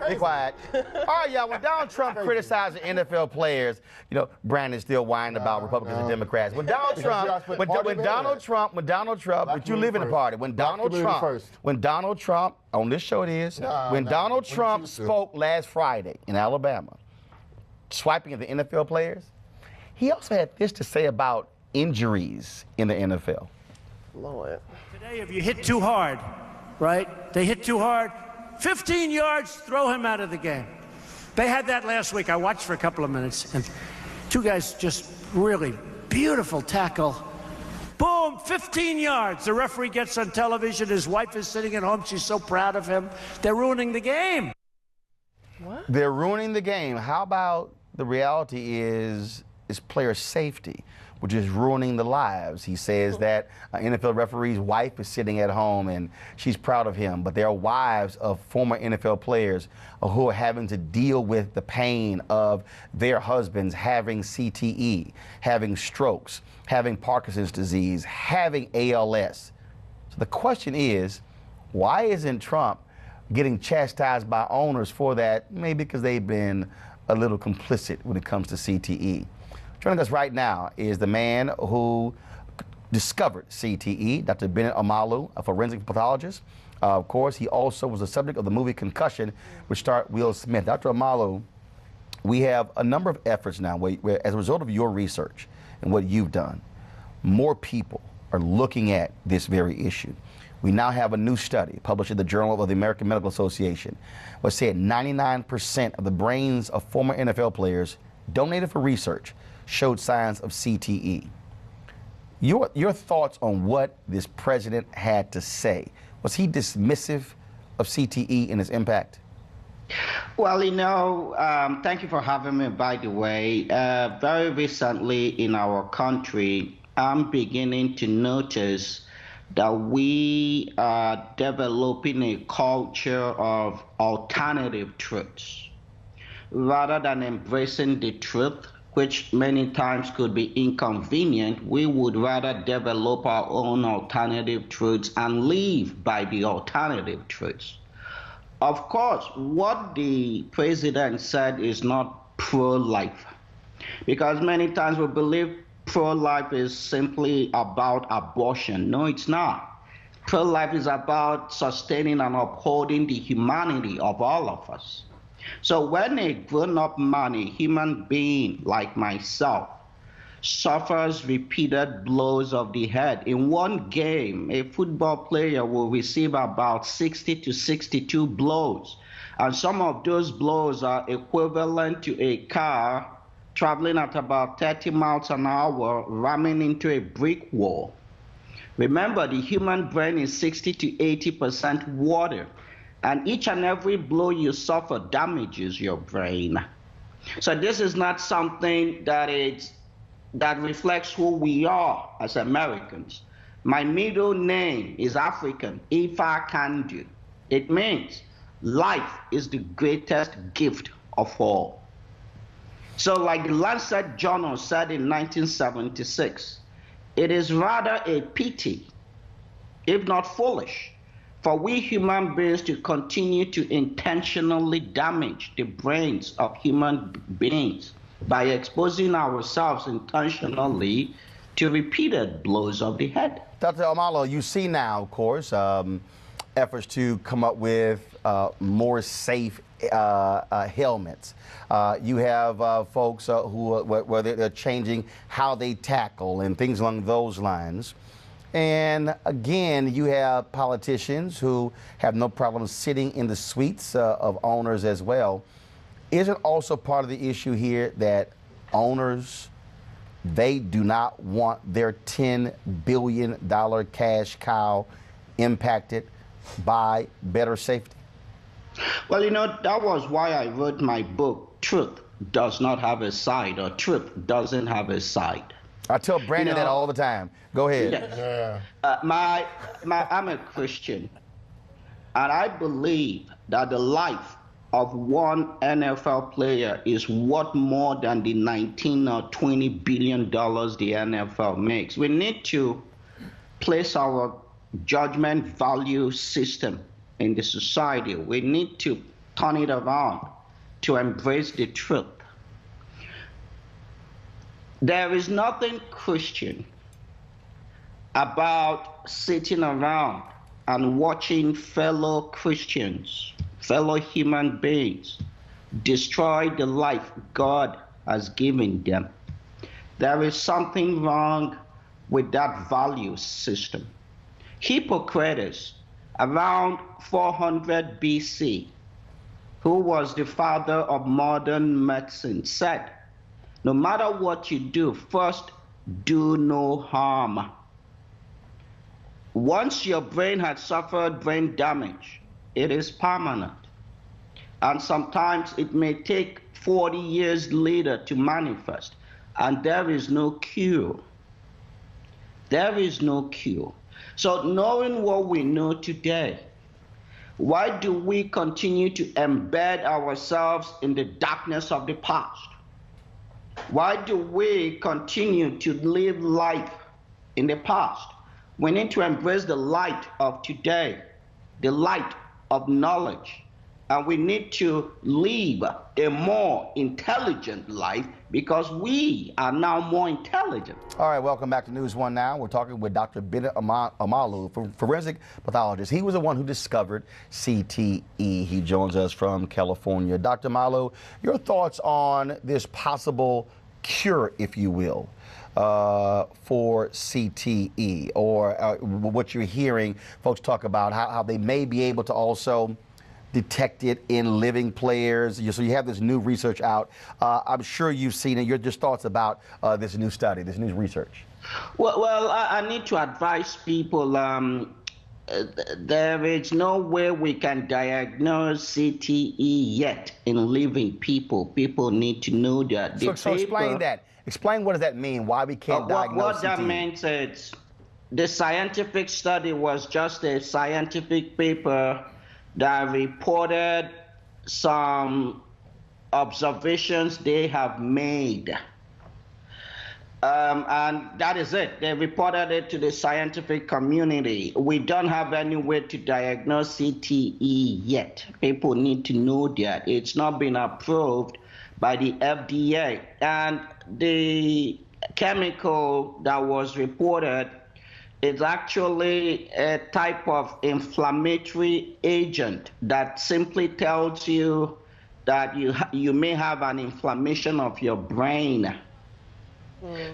Be quiet. All right, y'all. When Donald Trump criticized the NFL players, you know, Brandon's still whining about Republicans and Democrats. When Donald Trump, when Donald Trump, but you live in the party. When Donald Trump, on this show it is, when Donald Trump spoke last Friday in Alabama, swiping at the NFL players, he also had this to say about injuries in the NFL. Lord. Today, if you hit too hard, right? They hit too hard. 15 yards, throw him out of the game. They had that last week. I watched for a couple of minutes, and two guys just really beautiful tackle. Boom, 15 yards. The referee gets on television. His wife is sitting at home. She's so proud of him. They're ruining the game. What? They're ruining the game. How about the reality is player safety, which is ruining the lives. He says that an NFL referee's wife is sitting at home and she's proud of him, but there are wives of former NFL players who are having to deal with the pain of their husbands having CTE, having strokes, having Parkinson's disease, having ALS. So the question is, why isn't Trump getting chastised by owners for that? Maybe because they've been a little complicit when it comes to CTE. Joining us right now is the man who discovered CTE, Dr. Bennet Omalu, a forensic pathologist. Of course, he also was the subject of the movie Concussion, which starred Will Smith. Dr. Omalu, we have a number of efforts now where, as a result of your research and what you've done, more people are looking at this very issue. We now have a new study published in the Journal of the American Medical Association, which said 99% of the brains of former NFL players donated for research showed signs of CTE. Your thoughts on what this president had to say? Was he dismissive of CTE and its impact? Well, you know, thank you for having me, by the way. Very recently in our country, I'm beginning to notice that we are developing a culture of alternative truths. Rather than embracing the truth, which many times could be inconvenient, we would rather develop our own alternative truths and live by the alternative truths. Of course, what the president said is not pro-life, because many times we believe pro-life is simply about abortion. No, it's not. Pro-life is about sustaining and upholding the humanity of all of us. So when a grown-up man, a human being like myself, suffers repeated blows of the head, in one game, a football player will receive about 60 to 62 blows. And some of those blows are equivalent to a car traveling at about 30 miles an hour, ramming into a brick wall. Remember, the human brain is 60 to 80% water. And each and every blow you suffer damages your brain. So this is not something that reflects who we are as Americans. My middle name is African, Ifa Kandu. It means life is the greatest gift of all. So like the Lancet Journal said in 1976, it is rather a pity, if not foolish, for we human beings to continue to intentionally damage the brains of human beings by exposing ourselves intentionally to repeated blows of the head. Dr. Omalu, you see now, of course, efforts to come up with more safe helmets. You have folks where they're changing how they tackle and things along those lines. And again, you have politicians who have no problem sitting in the suites of owners as well. Is it also part of the issue here that owners, they do not want their $10 billion cash cow impacted by better safety? Well, you know, that was why I wrote my book, Truth Does Not Have a Side, or Truth Doesn't Have a Side. I tell Brandon that all the time. Go ahead. Yes. I'm a Christian, and I believe that the life of one NFL player is worth more than the 19 or 20 billion dollars the NFL makes. We need to place our judgment value system in the society. We need to turn it around, to embrace the truth. There is nothing Christian about sitting around and watching fellow Christians, fellow human beings, destroy the life God has given them. There is something wrong with that value system. Hippocrates, around 400 BC, who was the father of modern medicine, said, no matter what you do, first do no harm. Once your brain has suffered brain damage, it is permanent. And sometimes it may take 40 years later to manifest, and there is no cure. There is no cure. So knowing what we know today, why do we continue to embed ourselves in the darkness of the past? Why do we continue to live life in the past? We need to embrace the light of today, the light of knowledge, and we need to live a more intelligent life because we are now more intelligent. All right, welcome back to NewsOne Now. We're talking with Dr. Bennet Omalu, forensic pathologist. He was the one who discovered CTE. He joins us from California. Dr. Omalu, your thoughts on this possible cure, if you will, for CTE, or what you're hearing folks talk about, how they may be able to also detect it in living players. So you have this new research out. I'm sure you've seen it. Your thoughts about this new study, this new research? Well, I need to advise people. There is no way we can diagnose CTE yet in living people. People need to know that. So explain that. Explain what does that mean, why we can't diagnose what CTE. That means is the scientific study was just a scientific paper that reported some observations they have made. And that is it. They reported it to the scientific community. We don't have any way to diagnose CTE yet. People need to know that. It's not been approved by the FDA. And the chemical that was reported is actually a type of inflammatory agent that simply tells you that you may have an inflammation of your brain.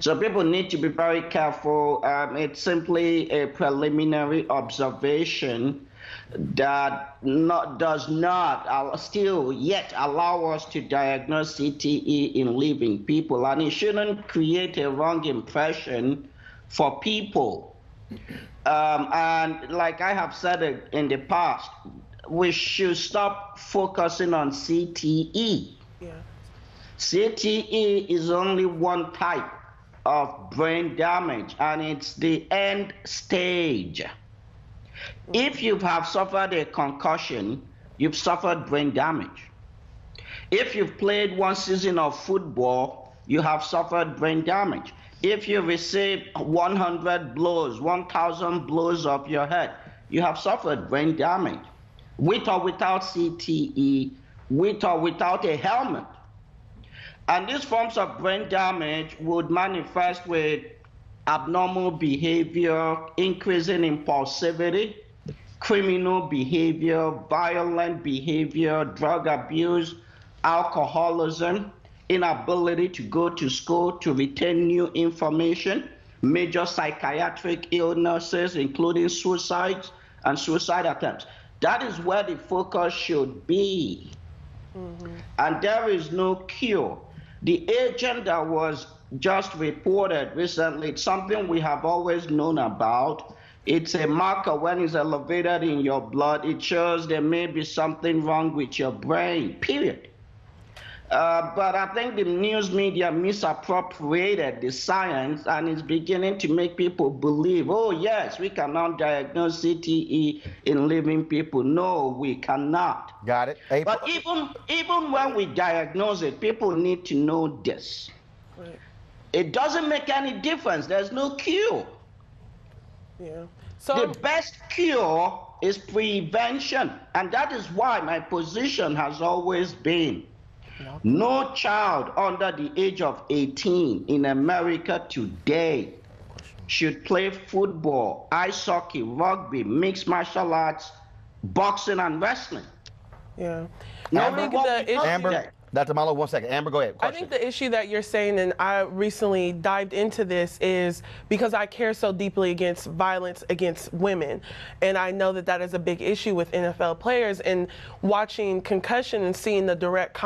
So people need to be very careful. It's simply a preliminary observation that does not still yet allow us to diagnose CTE in living people, and it shouldn't create a wrong impression for people. And like I have said it in the past, we should stop focusing on CTE. Yeah. CTE is only one type of brain damage, and it's the end stage. If you have suffered a concussion, you've suffered brain damage. If you've played one season of football, you have suffered brain damage. If you receive 100 blows, 1,000 blows of your head, you have suffered brain damage. With or without CTE, with or without a helmet. And these forms of brain damage would manifest with abnormal behavior, increasing impulsivity, criminal behavior, violent behavior, drug abuse, alcoholism, inability to go to school to retain new information, major psychiatric illnesses, including suicides and suicide attempts. That is where the focus should be. And there is no cure. The agent that was just reported recently, it's something we have always known about. It's a marker. When it's elevated in your blood, it shows there may be something wrong with your brain, period. But I think the news media misappropriated the science, and it's beginning to make people believe, oh yes, we cannot diagnose CTE in living people. No, we cannot. Got it. But even when we diagnose it, people need to know this. Right. It doesn't make any difference. There's no cure. Yeah. So the best cure is prevention. And that is why my position has always been no child under the age of 18 in America today should play football, ice hockey, rugby, mixed martial arts, boxing, and wrestling. Yeah. Amber, Dr. Omalu, 1 second. Amber, go ahead. I think the issue that you're saying, and I recently dived into this, is because I care so deeply against violence against women. And I know that that is a big issue with NFL players. And watching Concussion and seeing the direct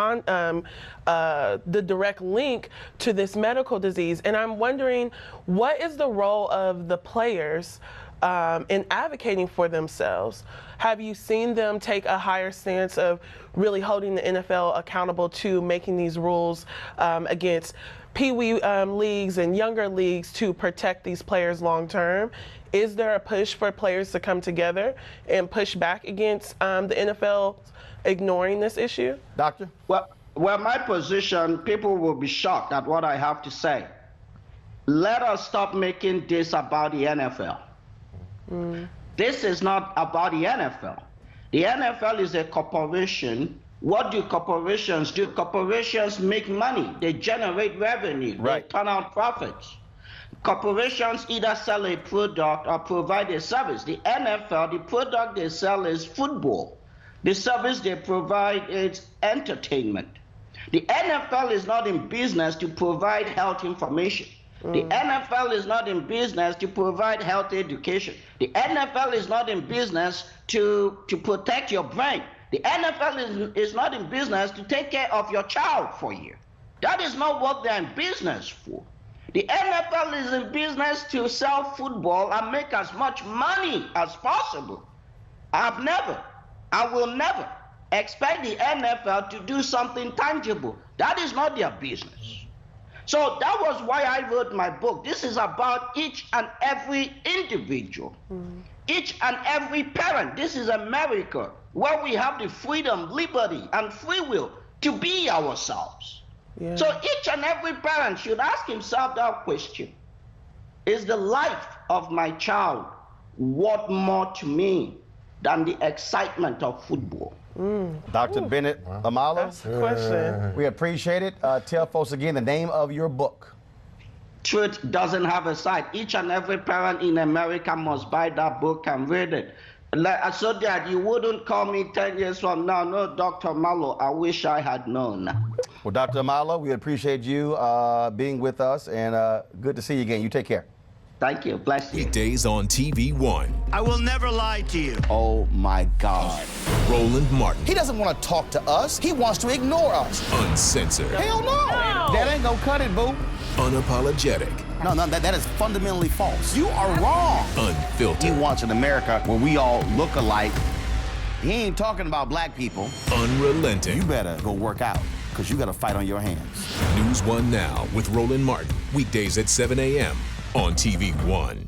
link to this medical disease. And I'm wondering, what is the role of the players in advocating for themselves? Have you seen them take a higher stance of really holding the NFL accountable to making these rules against pee-wee leagues and younger leagues to protect these players long term? Is there a push for players to come together and push back against the NFL ignoring this issue? Doctor? Well, my position, people will be shocked at what I have to say. Let us stop making this about the NFL. This is not about the NFL. The NFL is a corporation. What do corporations do? Corporations make money. They generate revenue. Right. They turn out profits. Corporations either sell a product or provide a service. The NFL, the product they sell is football. The service they provide is entertainment. The NFL is not in business to provide health information. The NFL is not in business to provide health education. The NFL is not in business to protect your brain. The NFL is not in business to take care of your child for you. That is not what they're in business for. The NFL is in business to sell football and make as much money as possible. I will never expect the NFL to do something tangible. That is not their business. So that was why I wrote my book. This is about each and every individual, each and every parent. This is America, where we have the freedom, liberty, and free will to be ourselves. Yeah. So each and every parent should ask himself that question. Is the life of my child worth more to me than the excitement of football? Dr. Bennet Omalu, that's the question. We appreciate it. Tell folks again the name of your book. Truth doesn't have a side. Each and every parent in America must buy that book and read it. So that you wouldn't call me 10 years from now, no, Dr. Omalu, I wish I had known. Well, Dr. Omalu, we appreciate you being with us, and good to see you again. You take care. Thank you. Bless you. Weekdays on TV One. I will never lie to you. Oh, my God. Roland Martin. He doesn't want to talk to us. He wants to ignore us. Uncensored. Hell no. That ain't gonna cut it, boo. Unapologetic. No, that is fundamentally false. You are wrong. Unfiltered. He wants an America where we all look alike. He ain't talking about black people. Unrelenting. You better go work out, because you got a fight on your hands. NewsOne Now with Roland Martin. Weekdays at 7 a.m. on TV One.